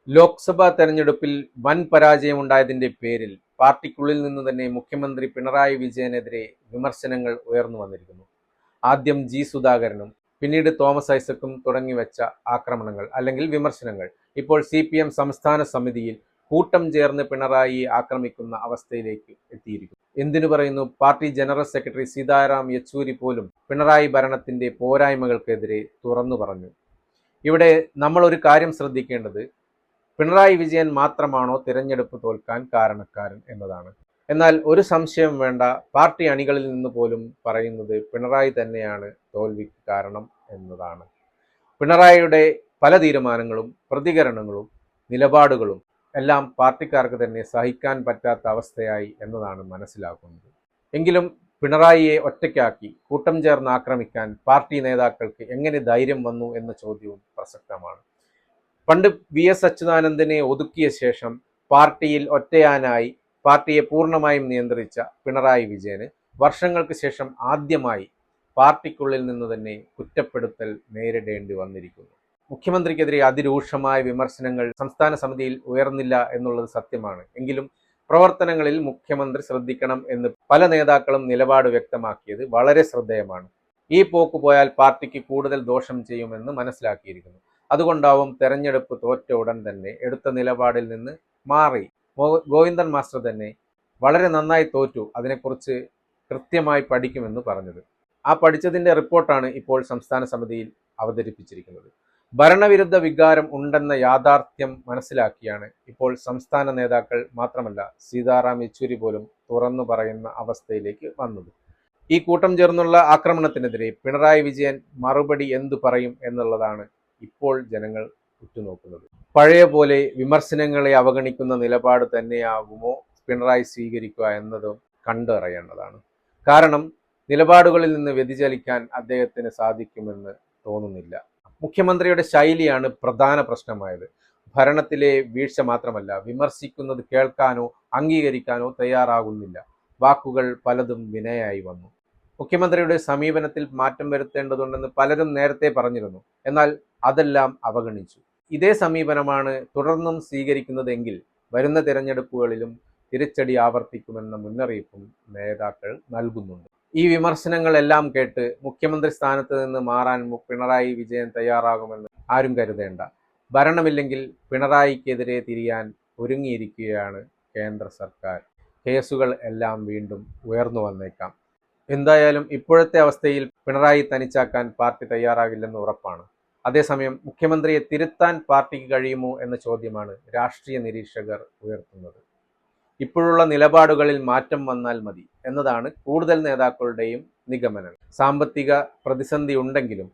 ലോക്സഭാ തെരഞ്ഞെടുപ്പിൽ വൻ പരാജയമുണ്ടായതിന്റെ പേരിൽ പാർട്ടിക്കുള്ളിൽ നിന്ന് തന്നെ മുഖ്യമന്ത്രി പിണറായി വിജയനെതിരെ വിമർശനങ്ങൾ ഉയർന്നു വന്നിരിക്കുന്നു. ആദ്യം ജി സുധാകരനും പിന്നീട് തോമസ് ഐസക്കും തുടങ്ങിവെച്ച ആക്രമണങ്ങൾ അല്ലെങ്കിൽ വിമർശനങ്ങൾ ഇപ്പോൾ CPM സംസ്ഥാന സമിതിയിൽ കൂട്ടം ചേർന്ന് പിണറായിയെ ആക്രമിക്കുന്ന അവസ്ഥയിലേക്ക് എത്തിയിരിക്കുന്നു. എന്തിനു പറയുന്നു, party general secretary Sitaram Yechury പോലും പിണറായി ഭരണത്തിന്റെ പോരായ്മകൾക്കെതിരെ തുറന്നു പറഞ്ഞു. ഇവിടെ നമ്മൾ ഒരു കാര്യം ശ്രദ്ധിക്കേണ്ടത്, പിണറായി വിജയൻ മാത്രമാണോ തിരഞ്ഞെടുപ്പ് തോൽക്കാൻ കാരണക്കാരൻ എന്നതാണ്. എന്നാൽ ഒരു സംശയം വേണ്ട, പാർട്ടി അണികളിൽ നിന്ന് പോലും പറയുന്നത് പിണറായി തന്നെയാണ് തോൽവിക്ക് കാരണം എന്നതാണ്. പിണറായിയുടെ പല തീരുമാനങ്ങളും പ്രതികരണങ്ങളും നിലപാടുകളും എല്ലാം പാർട്ടിക്കാർക്ക് തന്നെ സഹിക്കാൻ പറ്റാത്ത അവസ്ഥയായി എന്നതാണ് മനസ്സിലാക്കുന്നത്. എങ്കിലും പിണറായിയെ ഒറ്റയ്ക്കാക്കി കൂട്ടം ചേർന്ന് ആക്രമിക്കാൻ പാർട്ടി നേതാക്കൾക്ക് എങ്ങനെ ധൈര്യം വന്നു എന്ന ചോദ്യവും പ്രസക്തമാണ്. പണ്ട് VS അച്യുതാനന്ദനെ ഒതുക്കിയ ശേഷം പാർട്ടിയിൽ ഒറ്റയാനായി പാർട്ടിയെ പൂർണ്ണമായും നിയന്ത്രിച്ച പിണറായി വിജയന് വർഷങ്ങൾക്ക് ശേഷം ആദ്യമായി പാർട്ടിക്കുള്ളിൽ നിന്ന് തന്നെ കുറ്റപ്പെടുത്തൽ നേരിടേണ്ടി വന്നിരിക്കുന്നു. മുഖ്യമന്ത്രിക്കെതിരെ അതിരൂക്ഷമായ വിമർശനങ്ങൾ സംസ്ഥാന സമിതിയിൽ ഉയർന്നില്ല എന്നുള്ളത് സത്യമാണ്. എങ്കിലും പ്രവർത്തനങ്ങളിൽ മുഖ്യമന്ത്രി ശ്രദ്ധിക്കണം എന്ന് പല നേതാക്കളും നിലപാട് വ്യക്തമാക്കിയത് വളരെ ശ്രദ്ധേയമാണ്. ഈ പോക്ക് പോയാൽ പാർട്ടിക്ക് കൂടുതൽ ദോഷം ചെയ്യുമെന്ന് മനസ്സിലാക്കിയിരിക്കുന്നു. അതുകൊണ്ടാവും തെരഞ്ഞെടുപ്പ് തോറ്റ ഉടൻ തന്നെ എടുത്ത നിലപാടിൽ നിന്ന് മാറി ഗോവിന്ദൻ മാസ്റ്റർ തന്നെ വളരെ നന്നായി തോറ്റു, അതിനെക്കുറിച്ച് കൃത്യമായി പഠിക്കുമെന്ന് പറഞ്ഞത്. ആ പഠിച്ചതിന്റെ റിപ്പോർട്ടാണ് ഇപ്പോൾ സംസ്ഥാന സമിതിയിൽ അവതരിപ്പിച്ചിരിക്കുന്നത്. ഭരണവിരുദ്ധ വികാരം ഉണ്ടെന്ന യാഥാർത്ഥ്യം മനസ്സിലാക്കിയാണ് ഇപ്പോൾ സംസ്ഥാന നേതാക്കൾ മാത്രമല്ല സീതാറാം യെച്ചൂരി പോലും തുറന്നു പറയുന്ന അവസ്ഥയിലേക്ക് വന്നത്. ഈ കൂട്ടം ചേർന്നുള്ള ആക്രമണത്തിനെതിരെ പിണറായി വിജയൻ മറുപടി എന്തു പറയും എന്നുള്ളതാണ് ഇപ്പോൾ ജനങ്ങൾ ഉറ്റുനോക്കുന്നത്. പഴയ പോലെ വിമർശനങ്ങളെ അവഗണിക്കുന്ന നിലപാട് തന്നെയാകുമോ പിണറായി സ്വീകരിക്കുക എന്നതും കണ്ടറിയേണ്ടതാണ്. കാരണം നിലപാടുകളിൽ നിന്ന് വ്യതിചലിക്കാൻ അദ്ദേഹത്തിന് സാധിക്കുമെന്ന് തോന്നുന്നില്ല. മുഖ്യമന്ത്രിയുടെ ശൈലിയാണ് പ്രധാന പ്രശ്നമായത്. ഭരണത്തിലെ വീഴ്ച മാത്രമല്ല, വിമർശിക്കുന്നത് കേൾക്കാനോ അംഗീകരിക്കാനോ തയ്യാറാകുന്നില്ല. വാക്കുകൾ പലതും വിനയായി വന്നു. മുഖ്യമന്ത്രിയുടെ സമീപനത്തിൽ മാറ്റം വരുത്തേണ്ടതുണ്ടെന്ന് പലരും നേരത്തെ പറഞ്ഞിരുന്നു. എന്നാൽ അതെല്ലാം അവഗണിച്ചു. ഇതേ സമീപനമാണ് തുടർന്നും സ്വീകരിക്കുന്നതെങ്കിൽ വരുന്ന തിരഞ്ഞെടുപ്പുകളിലും തിരിച്ചടി ആവർത്തിക്കുമെന്ന മുന്നറിയിപ്പും നേതാക്കൾ നൽകുന്നുണ്ട്. ഈ വിമർശനങ്ങളെല്ലാം കേട്ട് മുഖ്യമന്ത്രി സ്ഥാനത്ത് നിന്ന് മാറാൻ പിണറായി വിജയൻ തയ്യാറാകുമെന്ന് ആരും കരുതേണ്ട. ഭരണമില്ലെങ്കിൽ പിണറായിക്കെതിരെ തിരിയാൻ ഒരുങ്ങിയിരിക്കുകയാണ് കേന്ദ്ര സർക്കാർ. കേസുകൾ എല്ലാം വീണ്ടും ഉയർന്നു വന്നേക്കാം. എന്തായാലും ഇപ്പോഴത്തെ അവസ്ഥയിൽ പിണറായി തനിച്ചാക്കാൻ പാർട്ടി തയ്യാറാകില്ലെന്ന് ഉറപ്പാണ്. അതേസമയം മുഖ്യമന്ത്രിയെ തിരുത്താൻ പാർട്ടിക്ക് കഴിയുമോ എന്ന ചോദ്യമാണ് രാഷ്ട്രീയ നിരീക്ഷകർ ഉയർത്തുന്നത്. ഇപ്പോഴുള്ള നിലപാടുകളിൽ മാറ്റം വന്നാൽ മതി എന്നതാണ് കൂടുതൽ നേതാക്കളുടെയും നിഗമനം. സാമ്പത്തിക പ്രതിസന്ധി ഉണ്ടെങ്കിലും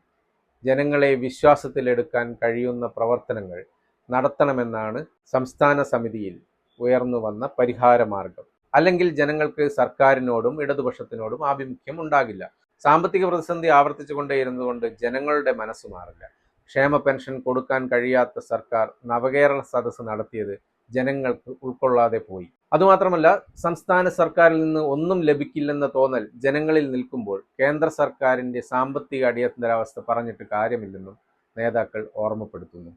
ജനങ്ങളെ വിശ്വാസത്തിലെടുക്കാൻ കഴിയുന്ന പ്രവർത്തനങ്ങൾ നടത്തണമെന്നാണ് സംസ്ഥാന സമിതിയിൽ ഉയർന്നു വന്ന പരിഹാരമാർഗം. അല്ലെങ്കിൽ ജനങ്ങൾക്ക് സർക്കാരിനോടും ഇടതുപക്ഷത്തിനോടും ആഭിമുഖ്യം ഉണ്ടാകില്ല. സാമ്പത്തിക പ്രതിസന്ധി ആവർത്തിച്ചുകൊണ്ടേയിരുന്നതുകൊണ്ട് ജനങ്ങളുടെ മനസ്സ് മാറില്ല. ക്ഷേമ പെൻഷൻ കൊടുക്കാൻ കഴിയാത്ത സർക്കാർ നവകേരള സദസ്സ് നടത്തിയത് ജനങ്ങൾക്ക് ഉൾക്കൊള്ളാതെ പോയി. അതുമാത്രമല്ല, സംസ്ഥാന സർക്കാരിൽ നിന്ന് ഒന്നും ലഭിക്കില്ലെന്ന തോന്നൽ ജനങ്ങളിൽ നിൽക്കുമ്പോൾ കേന്ദ്ര സർക്കാരിന്റെ സാമ്പത്തിക അടിയന്തരാവസ്ഥ പറഞ്ഞിട്ട് കാര്യമില്ലെന്നും നേതാക്കൾ ഓർമ്മപ്പെടുത്തുന്നു.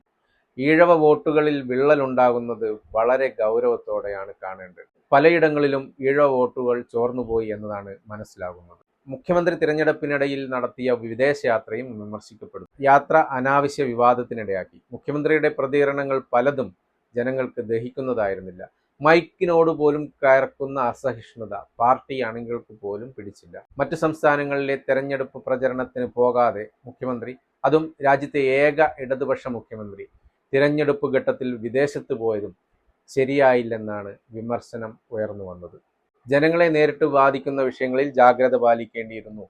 ഈഴവ വോട്ടുകളിൽ വിള്ളലുണ്ടാകുന്നത് വളരെ ഗൗരവത്തോടെയാണ് കാണേണ്ടത്. പലയിടങ്ങളിലും ഈഴവ വോട്ടുകൾ ചോർന്നുപോയി എന്നതാണ് മനസ്സിലാകുന്നത്. മുഖ്യമന്ത്രി തിരഞ്ഞെടുപ്പിനിടയിൽ നടത്തിയ വിദേശയാത്രയും വിമർശിക്കപ്പെടും. യാത്ര അനാവശ്യ വിവാദത്തിനിടയാക്കി. മുഖ്യമന്ത്രിയുടെ പ്രതികരണങ്ങൾ പലതും ജനങ്ങൾക്ക് ദഹിക്കുന്നതായിരുന്നില്ല. മൈക്കിനോട് പോലും കയർക്കുന്ന അസഹിഷ്ണുത പാർട്ടി അണികൾക്ക് പോലും പിടിച്ചില്ല. മറ്റു സംസ്ഥാനങ്ങളിലെ തെരഞ്ഞെടുപ്പ് പ്രചരണത്തിന് പോകാതെ മുഖ്യമന്ത്രി, അതും രാജ്യത്തെ ഏക ഇടതുപക്ഷ മുഖ്യമന്ത്രി, തിരഞ്ഞെടുപ്പ് ഘട്ടത്തിൽ വിദേശത്ത് പോയതും ശരിയായില്ലെന്നാണ് വിമർശനം ഉയർന്നു വന്നത്. ജനങ്ങളെ നേരിട്ട് ബാധിക്കുന്ന വിഷയങ്ങളിൽ ജാഗ്രത പാലിക്കേണ്ടിയിരുന്നു.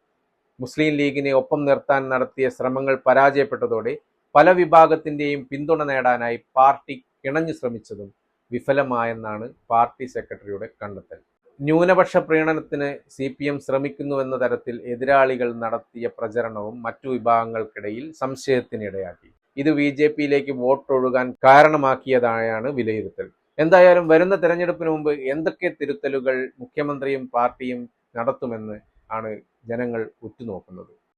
മുസ്ലിം ലീഗിനെ ഒപ്പം നിർത്താൻ നടത്തിയ ശ്രമങ്ങൾ പരാജയപ്പെട്ടതോടെ പല വിഭാഗത്തിന്റെയും പിന്തുണ നേടാനായി പാർട്ടി കിണഞ്ഞു ശ്രമിച്ചതും വിഫലമായെന്നാണ് പാർട്ടി സെക്രട്ടറിയുടെ കണ്ടെത്തൽ. ന്യൂനപക്ഷ പ്രീണനത്തിന് CPM ശ്രമിക്കുന്നുവെന്ന തരത്തിൽ എതിരാളികൾ നടത്തിയ പ്രചരണവും മറ്റു വിഭാഗങ്ങൾക്കിടയിൽ സംശയത്തിനിടയാക്കി. ഇത് BJPയിലേക്ക് വോട്ടൊഴുകാൻ കാരണമാക്കിയതായാണ് വിലയിരുത്തൽ. എന്തായാലും വരുന്ന തെരഞ്ഞെടുപ്പിന് മുമ്പ് എന്തൊക്കെ തിരുത്തലുകൾ മുഖ്യമന്ത്രിയും പാർട്ടിയും നടത്തുമെന്ന് ആണ് ജനങ്ങൾ ഉറ്റുനോക്കുന്നത്.